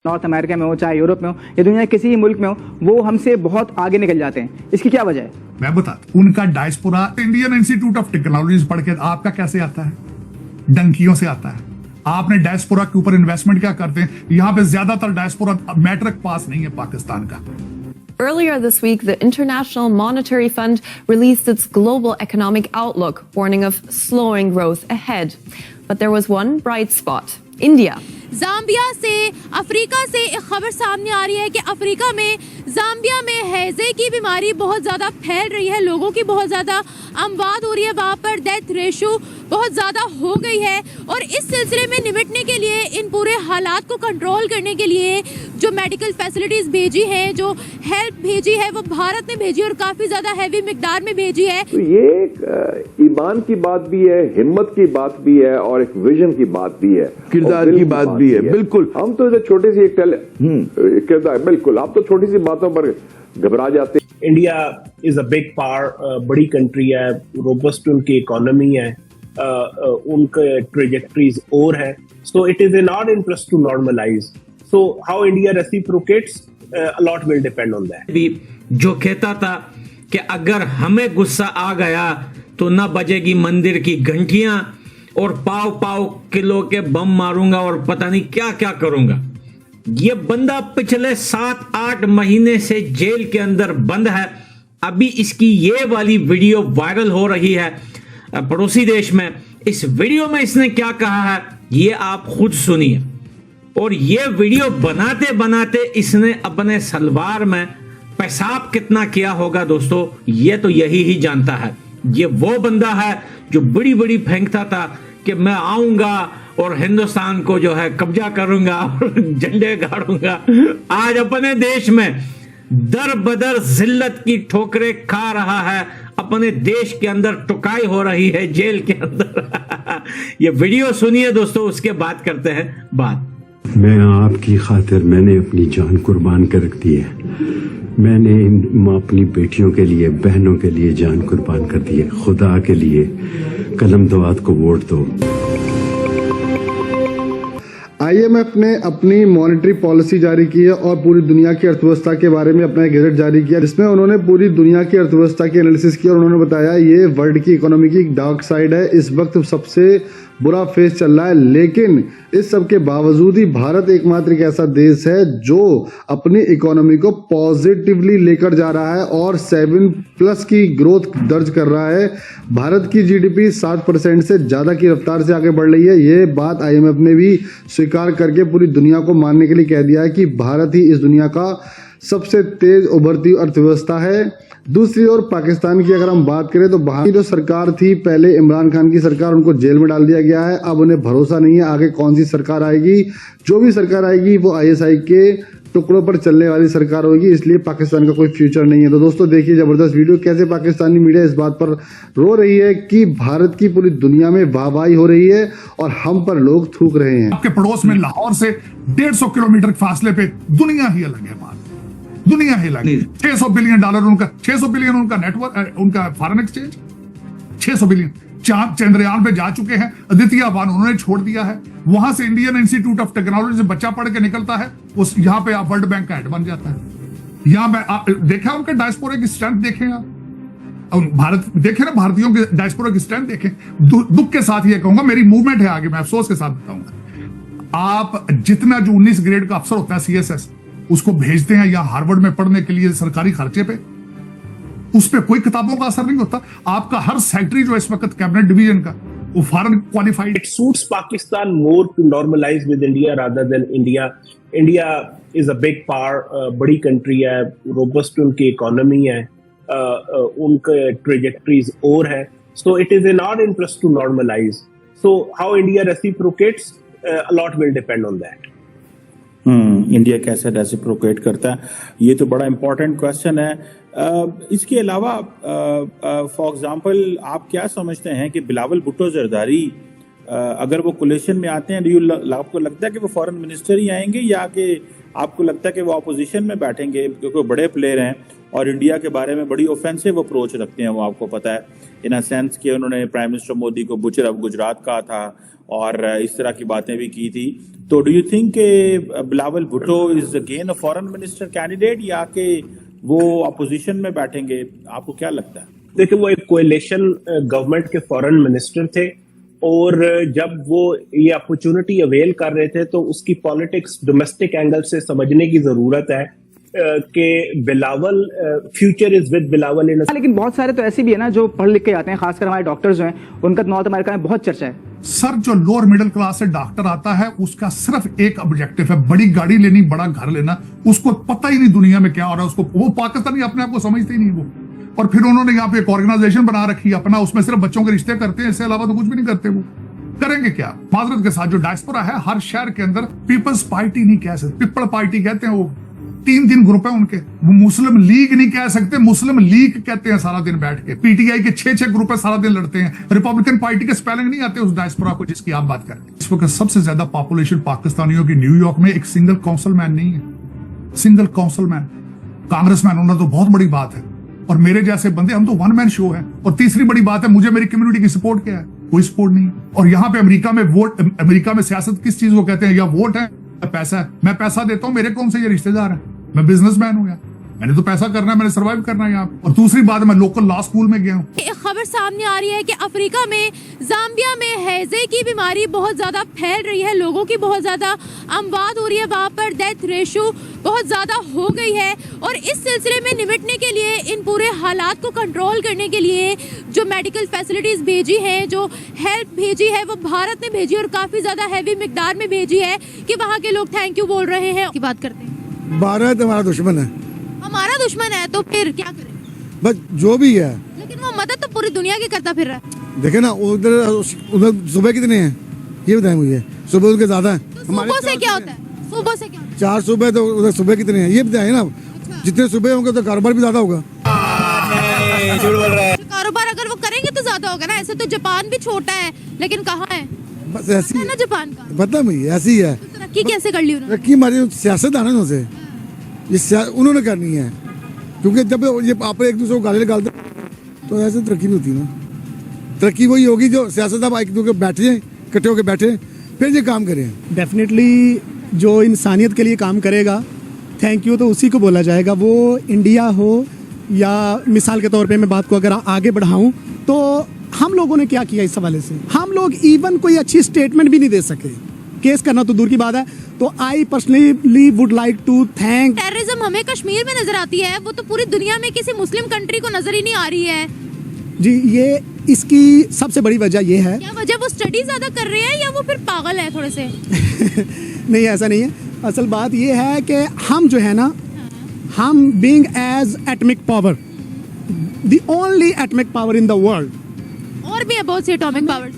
North America में हो, चाहे यूरोप में हो या दुनिया के किसी भी मुल्क में हो, वो हमसे बहुत आगे निकल जाते हैं। इसकी क्या वजह है? मैं बताता हूं। उनका diaspora Indian institute of technology पढ़ के आपका कैसे आता है? डंकियों से आता है। आपने डायस्पोरा के ऊपर इन्वेस्टमेंट क्या करते हैं? यहाँ पे ज्यादातर डायस्पोरा मैट्रिक पास नहीं है पाकिस्तान का। Earlier this week, the International Monetary Fund released its global economic outlook, warning of slowing growth ahead. But there was one bright spot: India. Zambia से, अफ्रीका से एक खबर सामने आ रही है कि अफ्रीका में, जाम्बिया में हैजे की बीमारी बहुत ज़्यादा फैल रही है, लोगों की बहुत ज़्यादा अमवात हो रही है, वहाँ पर डेथ रेशो बहुत ज़्यादा हो गई है। और इस सिलसिले में निपटने के लिए, इन पूरे हालात को कंट्रोल करने के लिए जो मेडिकल फैसिलिटीज़ भेजी हैं, जो हेल्प भेजी है, वो भारत ने भेजी और काफ़ी ज़्यादा हैवी मिकदार में भेजी है। तो ये एक ईमान की बात भी है, हिम्मत की बात भी है और एक विजन की बात भी है, किरदार की बात भी है। बिल्कुल, हम तो छोटी सी एक किरदार, बिल्कुल आप तो छोटी सी बातों पर घबरा जाते हैं। India is a big power, बड़ी कंट्री है, रोबस्ट उनकी इकोनॉमी है, उनके ट्रेजेक्टरीज और है, so it is in our interest to normalise. So how India reciprocates, a lot will depend on that. भी जो कहता था कि अगर हमें गुस्सा आ गया तो न बजेगी मंदिर की घंटियां और पाव पाव किलो के बम मारूंगा और पता नहीं क्या क्या करूंगा, ये बंदा पिछले 7-8 महीने से जेल के अंदर बंद है। अभी इसकी ये वाली वीडियो वायरल हो रही है पड़ोसी देश में। इस वीडियो में इसने क्या कहा है ये आप खुद सुनिए। और ये वीडियो बनाते बनाते इसने अपने सलवार में पेशाब कितना किया होगा दोस्तों, ये तो यही ही जानता है। ये वो बंदा है जो बड़ी बड़ी फेंकता था कि मैं आऊंगा और हिंदुस्तान को जो है कब्जा करूंगा और झंडे गाड़ूंगा। आज अपने देश में दर बदर जिल्लत की ठोकरें खा रहा है, अपने देश के अंदर टुकाई हो रही है जेल के अंदर। ये वीडियो सुनिए दोस्तों, उसके बाद करते हैं बात। मैं आपकी खातिर मैंने अपनी जान कुर्बान कर रख दी है। मैंने अपनी बेटियों के लिए, बहनों के लिए जान कुर्बान कर दी है। खुदा के लिए कलम दवात को वोट दो। IMF ने अपनी मॉनेटरी पॉलिसी जारी की है और पूरी दुनिया की अर्थव्यवस्था के बारे में अपना एक गजट जारी किया, जिसमें उन्होंने पूरी दुनिया की अर्थव्यवस्था की एनालिसिस किया और उन्होंने बताया ये वर्ल्ड की इकोनॉमी की डार्क साइड है, इस वक्त सबसे बुरा फेज चल रहा है। लेकिन इस सब के बावजूद ही भारत एकमात्र एक ऐसा देश है जो अपनी इकोनॉमी को पॉजिटिवली लेकर जा रहा है और 7+ की ग्रोथ दर्ज कर रहा है। भारत की GDP 7% से ज्यादा की रफ्तार से आगे बढ़ रही है। ये बात IMF ने भी स्वीकार करके पूरी दुनिया को मानने के लिए कह दिया है कि भारत ही इस दुनिया का सबसे तेज उभरती अर्थव्यवस्था है। दूसरी ओर पाकिस्तान की अगर हम बात करें तो वहां की जो सरकार थी, पहले इमरान खान की सरकार, उनको जेल में डाल दिया गया है। अब उन्हें भरोसा नहीं है आगे कौन सी सरकार आएगी। जो भी सरकार आएगी वो ISI के टुकड़ों पर चलने वाली सरकार होगी, इसलिए पाकिस्तान का कोई फ्यूचर नहीं है। तो दोस्तों देखिए जबरदस्त वीडियो, कैसे पाकिस्तानी मीडिया इस बात पर रो रही है कि भारत की पूरी दुनिया में वाहवाही हो रही है और हम पर लोग थूक रहे हैं। आपके पड़ोस में लाहौर से 150 किलोमीटर फासले पे दुनिया ही अलग है। दुनिया ही अलग है। $600 बिलियन उनका, 600 बिलियन उनका नेटवर्क, उनका फॉरेन एक्सचेंज 600 बिलियन। चंद्रयान पे जा चुके हैं, अदितिया 1 उन्होंने छोड़ दिया है। वहां से इंडियन इंस्टीट्यूट ऑफ टेक्नोलॉजी से बच्चा पढ़ के निकलता है, उस यहाँ पे आप वर्ल्ड बैंक का हेड बन जाता है। यहाँ पे देखा उनके डायस्पोरा की स्ट्रेंथ देखें आप, भारत देखें ना, भारतीयों के डायस्पोरा की स्ट्रेंथ देखें। दुख के साथ ये कहूंगा, मेरी मूवमेंट है आगे, मैं अफसोस के साथ बताऊंगा। आप जितना जो 19 ग्रेड का अफसर होता है CSS, उसको भेजते हैं या हार्वर्ड में पढ़ने के लिए सरकारी खर्चे पे, उस पे कोई किताबों का असर नहीं होता। आपका हर सेक्रेटरी जो इस वक्त कैबिनेट डिवीजन का, वो foreign qualified. It suits Pakistan more to normalise with India rather than India. India is a big power, बड़ी कंट्री है, रोबस्ट उनकी इकोनॉमी है, उनके ट्रेजेक्टरीज और है, so it is in our interest to normalise. So how India reciprocates, a lot will depend on that. India कैसे reciprocate करता है, ये तो बड़ा इंपॉर्टेंट क्वेश्चन है। इसके अलावा फॉर एग्जांपल आप क्या समझते हैं कि बिलावल भुट्टो जरदारी अगर वो कोलिशन में आते हैं, आपको लगता है कि वो फॉरेन मिनिस्टर ही आएंगे या कि आपको लगता है कि वो अपोजिशन में बैठेंगे, क्योंकि वो बड़े प्लेयर हैं और इंडिया के बारे में बड़ी ऑफेंसिव अप्रोच रखते हैं, वो आपको पता है, इन अ सेंस कि उन्होंने प्राइम मिनिस्टर मोदी को बुचर ऑफ गुजरात कहा था और इस तरह की बातें भी की थी। तो do you think Bilawal Bhutto is again a foreign minister candidate या कि वो अपोजिशन में बैठेंगे, आपको क्या लगता है? देखिए, वो एक कोएलिशन गवर्नमेंट के फॉरेन मिनिस्टर थे और जब वो ये अपॉर्चुनिटी अवेल कर रहे थे तो उसकी पॉलिटिक्स डोमेस्टिक एंगल से समझने की जरूरत है कि Bilawal future is with Bilawal in. लेकिन बहुत सारे तो ऐसे भी है ना जो पढ़ लिख के आते हैं, खासकर हमारे डॉक्टर्स जो हैं, उनका नॉर्थ अमेरिका में बहुत चर्चा है। सर, जो लोअर मिडिल क्लास से डॉक्टर आता है उसका सिर्फ एक ऑब्जेक्टिव है, बड़ी गाड़ी लेनी, बड़ा घर लेना। उसको पता ही नहीं दुनिया में क्या हो रहा है, उसको वो पाकिस्तानी अपने आप को समझते ही नहीं वो। और फिर उन्होंने यहाँ पे एक ऑर्गेनाइजेशन बना रखी है अपना, उसमें सिर्फ बच्चों के रिश्ते करते हैं, इससे अलावा तो कुछ भी नहीं करते। वो करेंगे क्या? माजरत के साथ जो डायस्पोरा है हर शहर के अंदर, पीपल्स पार्टी नहीं कह सकते, पिपल पार्टी कहते हैं। वो 3 ग्रुप है उनके। वो मुस्लिम लीग नहीं कह सकते, मुस्लिम लीग कहते हैं सारा दिन बैठ के। पीटीआई के 6 ग्रुप है, सारा दिन लड़ते हैं। रिपब्लिकन पार्टी के स्पेलिंग नहीं आते उस डायस्पोरा को जिसकी आप बात करें। इस वक्त सबसे ज्यादा पॉपुलेशन पाकिस्तानियों की न्यूयॉर्क में एक सिंगल काउंसिलमैन नहीं है, सिंगल काउंसिलमैन। कांग्रेसमैन होना तो बहुत बड़ी बात है, और मेरे जैसे बंदे, हम तो वन मैन शो है। और तीसरी बड़ी बात है, मुझे मेरी कम्युनिटी की सपोर्ट क्या है? कोई सपोर्ट नहीं। और यहाँ पे अमेरिका में वोट, अमेरिका में सियासत किस चीज को कहते हैं? या वोट है या पैसा है। मैं पैसा देता हूँ, मेरे कौन से ये रिश्तेदार है? मैं बिजनेसमैन हूँ, मैंने तो पैसा करना है, मैंने सर्वाइव करना है यहाँ। और दूसरी बात, मैं लोकल लॉ स्कूल में गया हूँ। एक खबर सामने आ रही है कि अफ्रीका में, जाम्बिया में हैजे की बीमारी बहुत ज्यादा फैल रही है, लोगों की बहुत ज्यादा अमवात हो रही है, वहां पर डेथ रेशो बहुत ज्यादा हो गई है। और इस सिलसिले में निपटने के लिए, इन पूरे हालात को कंट्रोल करने के लिए जो मेडिकल फैसिलिटीज भेजी है, जो हेल्प भेजी है, वो भारत ने भेजी और काफी ज्यादा हैवी मिकदार में भेजी है कि वहाँ के लोग थैंक यू बोल रहे हैं। की बात करते हैं, भारत हमारा दुश्मन है। हमारा दुश्मन है तो फिर क्या करें? बस जो भी है, लेकिन वो मदद तो पूरी दुनिया की करता फिर रहा है। देखे ना, उधर सुबह कितने हैं ये बताएं मुझे। सुबह उनके ज्यादा है। तो सुबह से क्या होता है? सुबह से क्या होता है? 4 सुबह, तो उधर सुबह कितने हैं ये बताएं ना। अच्छा। जितने सुबह होंगे तो कारोबार भी ज्यादा होगा। कारोबार अगर वो करेंगे तो ज्यादा होगा ना। ऐसे तो जापान भी छोटा है, लेकिन कहाँ है? बस ऐसी है ना जापान का। पता नहीं, ऐसी है। तो तरक्की कैसे कर ली उन्होंने? तरक्की हमारी सियासतदानों से, ये उन्होंने करनी है। क्योंकि जब ये आप एक दूसरे को गाली निकालते तो ऐसे तरक्की नहीं होती ना। तरक्की वही होगी जो सियासतदान एक दूसरे बैठे, इकट्ठे होकर बैठे, फिर ये काम करें। डेफिनेटली जो इंसानियत के लिए काम करेगा, थैंक यू तो उसी को बोला जाएगा। वो इंडिया हो या मिसाल के तौर पे मैं बात को अगर आगे बढ़ाऊं तो हम लोगों ने क्या किया इस हवाले से? हम लोग इवन कोई अच्छी स्टेटमेंट भी नहीं दे सके। केस करना तो दूर की बात है। तो I personally would like to thank. Terrorism हमें कश्मीर में नजर आती है, वो तो पूरी दुनिया में किसी मुस्लिम कंट्री को नजर ही नहीं आ रही है जी। ये इसकी सबसे बड़ी वजह ये है। क्या वजह? वो स्टडी ज्यादा कर रहे हैं या वो फिर पागल है थोड़े से? नहीं, ऐसा नहीं है। असल बात ये है कि हम जो है ना, हम being as atomic power, the only atomic power in the world. और भी है बहुत से एटॉमिक पावर्स।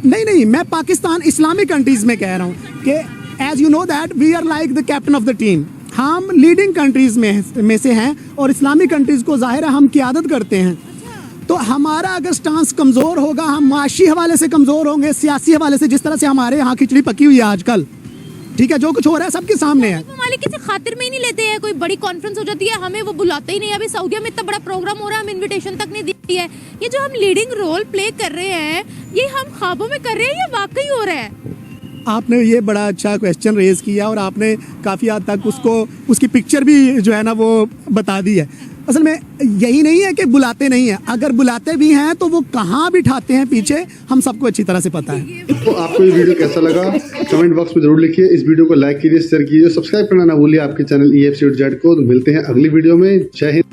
नहीं, मैं पाकिस्तान इस्लामिक कंट्रीज में कह रहा हूँ कि as you know that we are like the captain of the team. हम लीडिंग कंट्रीज में से हैं और इस्लामिक कंट्रीज को जाहिर है हम क़ियादत करते हैं। तो हमारा अगर स्टांस कमजोर होगा, हम माशी हवाले से कमजोर होंगे, सियासी हवाले से, जिस तरह से हमारे यहाँ खिचड़ी पकी हुई है आजकल, ठीक है, जो कुछ हो रहा है सबके सामने है। मालिक किसी खातिर में ही नहीं लेते हैं। कोई बड़ी कॉन्फ्रेंस हो जाती है, हमें वो बुलाते ही नहीं। अभी सऊदीया में इतना बड़ा प्रोग्राम हो रहा है, हम इनविटेशन तक नहीं दी है। ये जो हम लीडिंग रोल प्ले कर रहे हैं, ये हम ख्वाबों में कर रहे हैं या वाकई हो रहा है? आपने ये बड़ा अच्छा क्वेश्चन रेज किया और आपने काफ़ी हद तक उसकी पिक्चर भी जो है ना वो बता दी है। असल में यही नहीं है कि बुलाते नहीं है, अगर बुलाते भी हैं तो वो कहाँ बिठाते हैं पीछे, हम सबको अच्छी तरह से पता है। तो आपको ये वीडियो कैसा लगा कमेंट बॉक्स में जरूर लिखिए। इस वीडियो को लाइक कीजिए, शेयर कीजिए, सब्सक्राइब करना ना भूलिए आपके चैनल EFC to Z को। तो मिलते हैं अगली वीडियो में। जय हिंद।